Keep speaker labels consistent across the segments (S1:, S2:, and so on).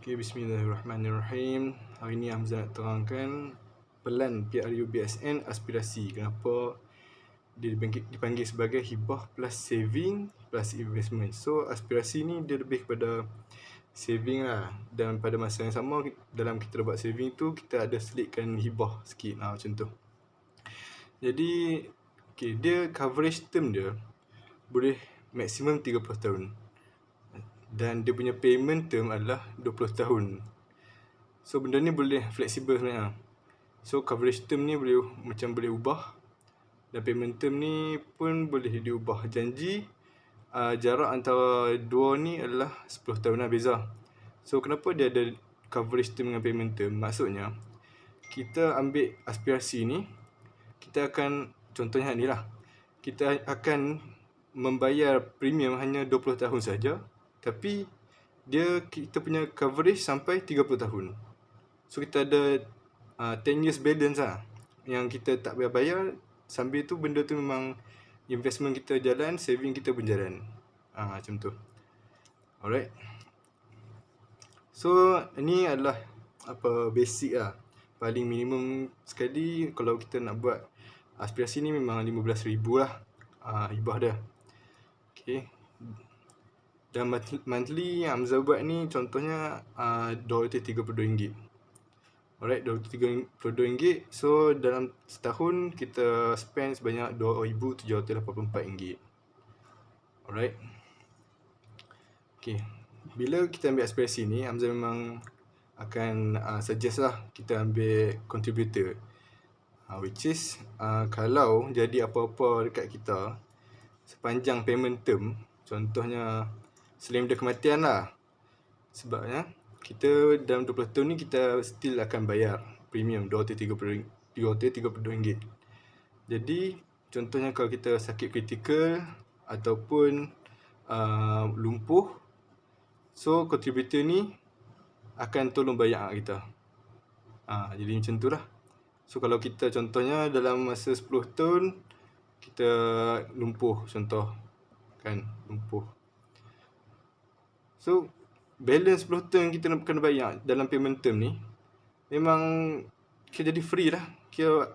S1: Okay, bismillahirrahmanirrahim. Hari ni Hamzah nak terangkan pelan PRU BSN aspirasi. Kenapa dia dipanggil sebagai hibah plus saving plus investment. So aspirasi ni dia lebih kepada saving lah. Dan pada masa yang sama dalam kita buat saving tu kita ada selitkan hibah sikit macam tu. Jadi okay, dia coverage term dia boleh maksimum 30 tahun. Dan dia punya payment term adalah 20 tahun. So benda ni boleh fleksibel sebenarnya. So coverage term ni boleh ubah. Dan payment term ni pun boleh diubah. Janji jarak antara dua ni adalah 10 tahun lah beza. So kenapa dia ada coverage term dengan payment term? Maksudnya kita ambil aspirasi ni, kita akan, contohnya ni lah, kita akan membayar premium hanya 20 tahun saja, tapi kita punya coverage sampai 30 tahun. So kita ada 10 years balance lah, yang kita tak payah bayar. Sambil tu benda tu memang investment kita jalan, saving kita pun jalan. Macam tu. Alright. So ini adalah basic lah. Paling minimum sekali kalau kita nak buat aspirasi ni memang 15,000 lah hibah dia. Okay. Dan monthly yang Hamzah buat ni contohnya RM232. Alright, RM232. So dalam setahun kita spend sebanyak RM2,784. Alright. Okay. Bila kita ambil aspirasi ni, Hamzah memang akan suggest lah kita ambil contributor, which is kalau jadi apa-apa dekat kita sepanjang payment term, contohnya selain dia kematian lah, sebabnya kita dalam 20 tahun ni kita still akan bayar premium RM232. Jadi contohnya kalau kita sakit kritikal ataupun lumpuh, so contributor ni akan tolong bayar kita. Jadi macam tu lah. So kalau kita contohnya dalam masa 10 tahun kita lumpuh, contoh kan, lumpuh, so balance 10 tahun kita nak kena bayar dalam payment term ni, memang kira jadi free lah. Kira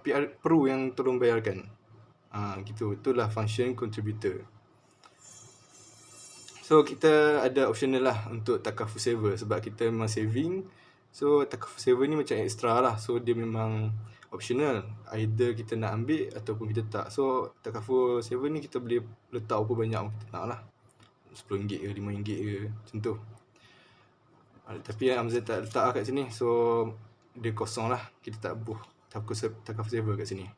S1: PR Pro yang tolong bayarkan. Gitu. Itulah function contributor. So kita ada optional lah untuk takaful saver, sebab kita memang saving. So takaful saver ni macam extra lah. So dia memang optional, either kita nak ambil ataupun kita tak. So takaful saver ni kita boleh letak apa banyak kita nak lah, RM10 ke RM5 ke, macam tu. Tapi Hamzah tak letak kat sini, so dia kosong lah. Kita tak buh takaful saver kat sini.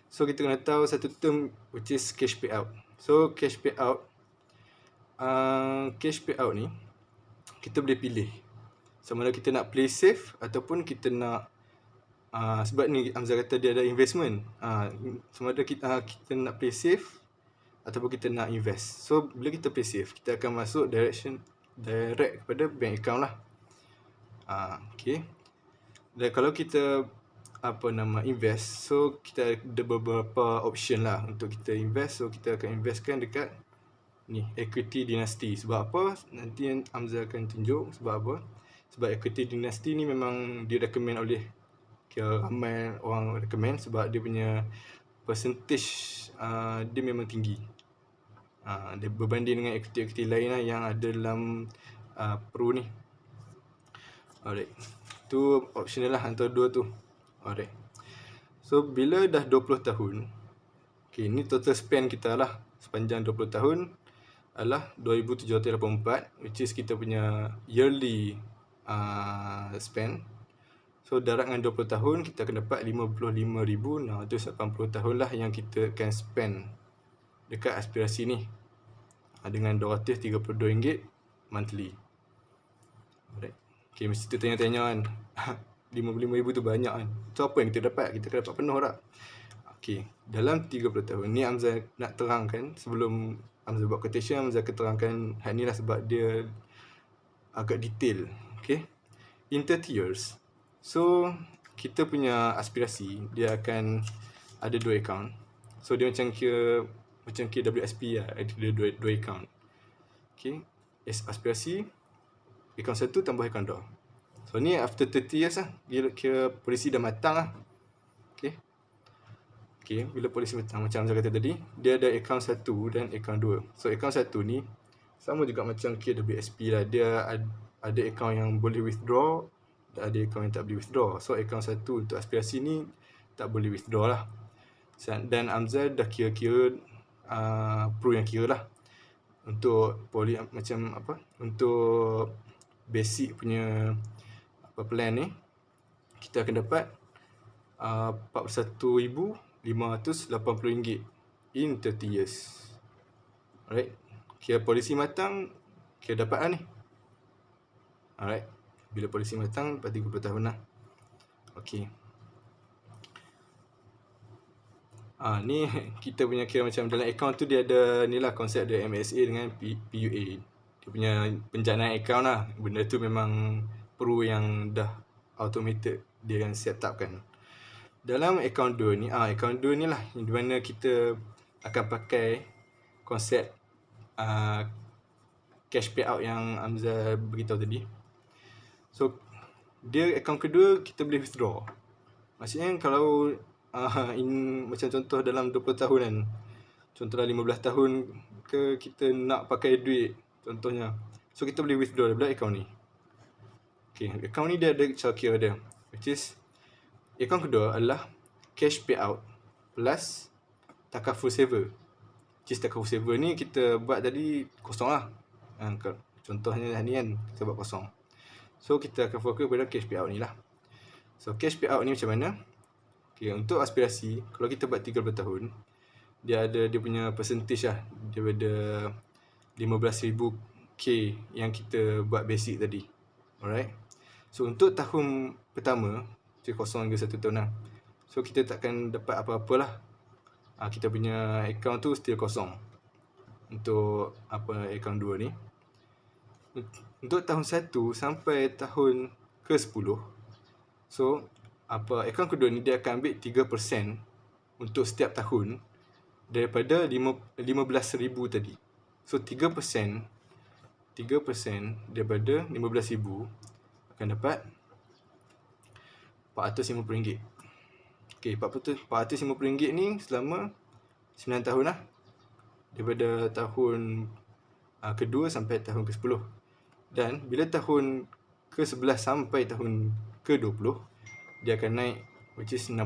S1: So kita kena tahu satu term, which is cash payout. So cash payout ni kita boleh pilih sama ada kita nak play safe ataupun kita nak sebab ni Hamzah kata dia ada investment. Sama ada kita nak play safe ataupun kita nak invest. So bila kita play safe, kita akan masuk direct kepada bank account lah. Okay. Dan kalau kita invest, so kita ada beberapa option lah untuk kita invest. So kita akan investkan dekat ni, equity dynasty. Sebab apa? Nanti Hamzah akan tunjuk sebab apa. Sebab equity dynasty ni memang direkomend oleh ramai orang recommend, sebab dia punya percentage dia memang tinggi. Dia berbanding dengan equity lain lah yang ada dalam Pro ni. Alright. Tu optional lah antara dua tu. Alright. So bila dah 20 tahun, okay, ni total spend kita lah sepanjang 20 tahun adalah RM2,784, which is kita punya yearly spend. So darab dengan 20 tahun kita akan dapat RM55,680 tahun lah yang kita akan spend dekat aspirasi ni, dengan RM232 monthly. Alright. Okay, mesti tu tanya-tanya kan, RM55,000 tu banyak kan. So apa yang kita dapat? Kita akan dapat penuh tak? Okay, dalam 30 tahun ni Hamzah nak terangkan. Sebelum Hamzah buat quotation, Hamzah akan terangkan hal ni lah sebab dia agak detail. Okay, in 30 years, so kita punya aspirasi dia akan ada dua account. So dia macam KWSP lah, ada dua account. Okay, aspirasi akaun 1 tambah akaun 2. So ni after 30 years lah, dia kira polisi dah matang lah. Okay, bila polisi matang macam saya kata tadi, dia ada akaun 1 dan akaun 2. So akaun 1 ni sama juga macam KWSP lah. Dia ada akaun yang boleh withdraw dan ada akaun yang tak boleh withdraw. So akaun 1 untuk aspirasi ni tak boleh withdraw lah. Dan Amzal dah kira-kira pro yang kira lah. Untuk macam apa, untuk basic punya plan ni, kita akan dapat RM41,580 in 30 years. Alright, kira polisi matang, kira dapat lah ni. Alright, bila polisi matang dapat 30 tahun lah. Okay, ni kita punya kira macam dalam akaun tu dia ada ni lah, konsep ada MSA dengan PUA. Dia punya penjanaan akaun lah. Benda tu memang perlu yang dah automated dia akan set up kan. Dalam akaun 2 ni, akaun 2 ni lah di mana kita akan pakai konsep cash payout yang Hamzah beritahu tadi. So dia akaun kedua kita boleh withdraw. Maksudnya kalau macam contoh dalam 20 tahun kan, contohlah 15 tahun ke kita nak pakai duit contohnya, so kita boleh withdraw daripada akaun ni. Okay, akaun ni dia ada cara kira dia, which is akaun kedua adalah cash payout plus takaful saver. Which is takaful saver ni kita buat tadi kosong lah. Contohnya ni kan, kita buat kosong. So kita akan fokus pada cash payout ni lah. So cash payout ni macam mana? Okay, untuk aspirasi, kalau kita buat 30 tahun, dia ada dia punya percentage lah, daripada 15,000 K yang kita buat basic tadi. Alright. So untuk tahun pertama, 0 hingga 1 tahun lah, so kita takkan dapat apa-apa lah. Kita punya account tu still kosong untuk account 2 ni. Untuk tahun 1 sampai tahun ke-10, so akaun kedua ni dia akan ambil 3% untuk setiap tahun daripada 15,000 tadi. So 3% daripada 15,000 akan dapat RM450. Okay, RM450 ni selama 9 tahun lah, daripada tahun kedua sampai tahun ke-10. Dan bila tahun ke-11 sampai tahun ke-20, dia akan naik, which is 6%.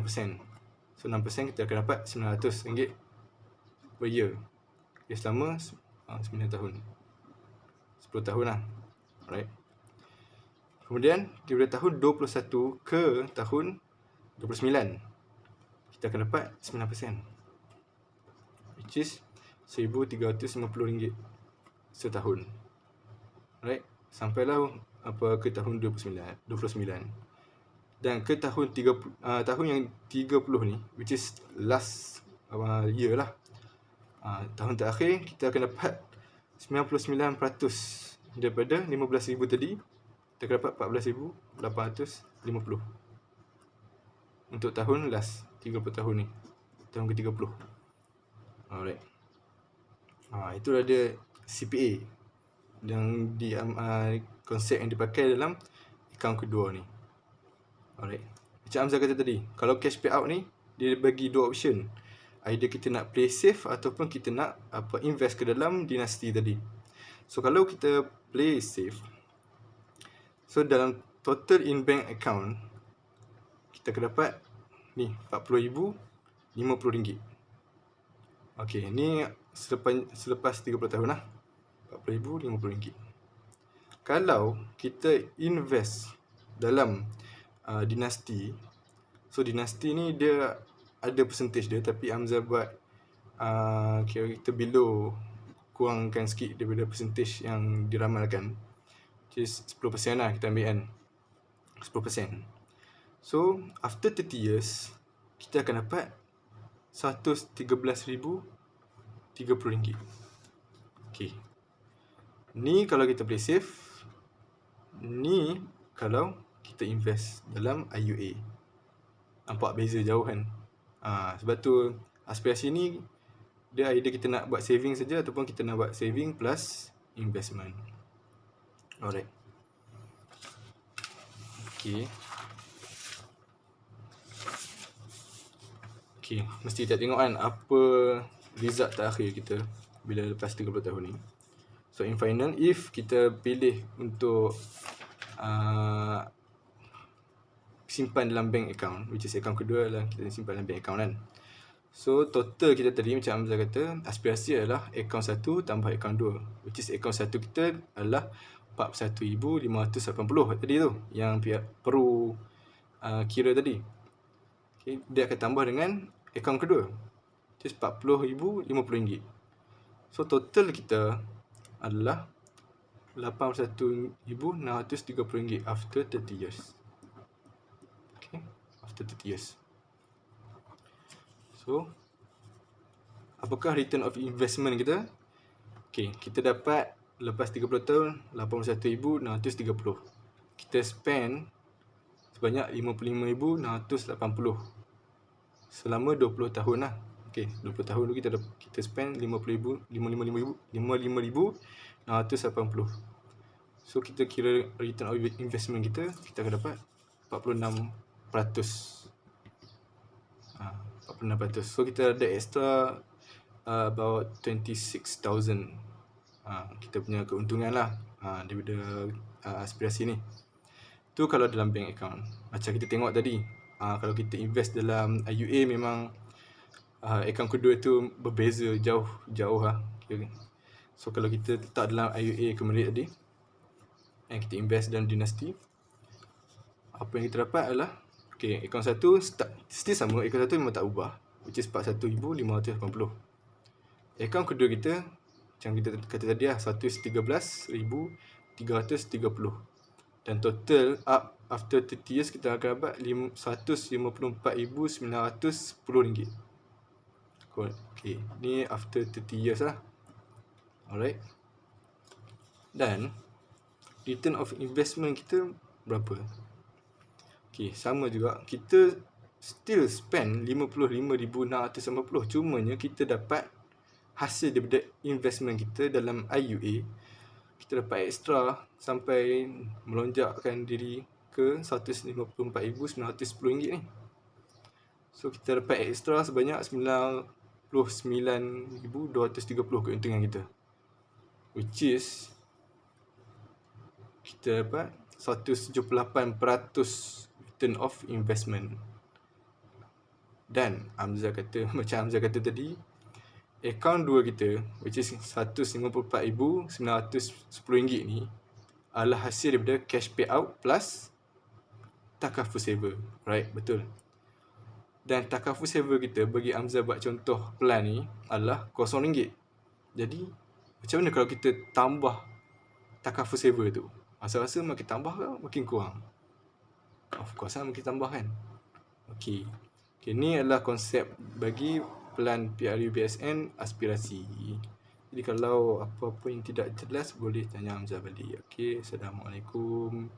S1: So 6% kita akan dapat RM900 per year. Okay, selama 9 tahun, 10 tahun lah. Alright. Kemudian daripada tahun 21 ke tahun 29, kita akan dapat 9%, which is RM1,350 setahun. Alright. Sampailah ke tahun 29. Dan ke tahun tahun yang 30 ni, which is last year lah, tahun terakhir, kita akan dapat 99% daripada 15,000 tadi, kita akan dapat 14,850 untuk tahun last 30 tahun ni, tahun ke-30. Alright. Itulah dia CPA yang konsep yang dipakai dalam akaun kedua ni. Alright. Macam Hamzah kata tadi, kalau cash payout ni dia bagi dua option. Either kita nak play safe ataupun kita nak invest ke dalam dinasti tadi. So kalau kita play safe, so dalam total in bank account kita akan dapat ni RM40,050. Okay, ni selepas 30 tahun lah, RM40,050. Kalau kita invest dalam dinasti, so dinasti ni dia ada percentage dia, tapi Hamzah buat kira kita below, kurangkan sikit daripada percentage yang diramalkan, which is 10% lah kita ambil kan, 10%. So after 30 years kita akan dapat RM113,030. Okay, ni kalau kita play safe, ni kalau kita invest dalam IUA. Nampak beza jauh kan? Sebab tu aspirasi ni dia either kita nak buat saving saja ataupun kita nak buat saving plus investment. Alright. Okey. Okey, mesti kita tengok kan apa result terakhir kita bila lepas 30 tahun ni. So in final, if kita pilih untuk simpan dalam bank account, which is account kedua adalah kita simpan dalam bank account kan. So total kita tadi macam Hamzah kata, aspirasi adalah account 1 tambah account 2, which is account 1 kita adalah 41,580 tadi tu yang pihak perlu kira tadi. Okay, dia akan tambah dengan account kedua, which is RM40,050. So total kita adalah RM81,630 after 30 years. Okay, after 30 years. So apakah return of investment kita? Okay, kita dapat lepas 30 tahun 81,630. Kita spend sebanyak 55,680 selama 20 tahun lah. Okay, 20 tahun tu kita spend 55,680. So kita kira return of investment kita akan dapat 46%. 46%. So kita ada extra about 26,000 kita punya keuntungan lah daripada aspirasi ni. Tu kalau dalam bank account. Macam kita tengok tadi, kalau kita invest dalam IUA memang account kedua tu berbeza jauh lah. Okay. So kalau kita letak dalam IUA Kemerit tadi and kita invest dalam dinasti, apa yang kita dapat adalah account 1 still sama, account 1 memang tak ubah, which is 41,580. Account kedua kita macam kita kata tadi lah, 113,330. Dan total up after 30 years kita akan dapat RM154,910. Okay, ni after 30 years lah. Alright. Dan return of investment kita berapa? Okay, sama juga. Kita still spend 55,680. Cumanya kita dapat hasil daripada investment kita dalam IUA. Kita dapat extra sampai melonjakkan diri ke RM154,910 ni. So kita dapat extra sebanyak 99,230 keuntungan kita, which is kita dapat 178% return of investment. Dan Hamzah kata, macam Hamzah kata tadi, account 2 kita, which is RM154,910 ni adalah hasil daripada cash payout plus takaful saver. Right, betul. Dan takaful saver kita bagi Hamzah buat contoh plan ni adalah RM0. Jadi macam mana kalau kita tambah takaful saver tu? Rasa-rasa makin tambah ke makin kurang? Of course lah makin tambah kan. Okay, ni adalah konsep bagi plan PRU BSN aspirasi. Jadi kalau apa-apa yang tidak jelas boleh tanya Hamzah balik. Okay, Assalamualaikum.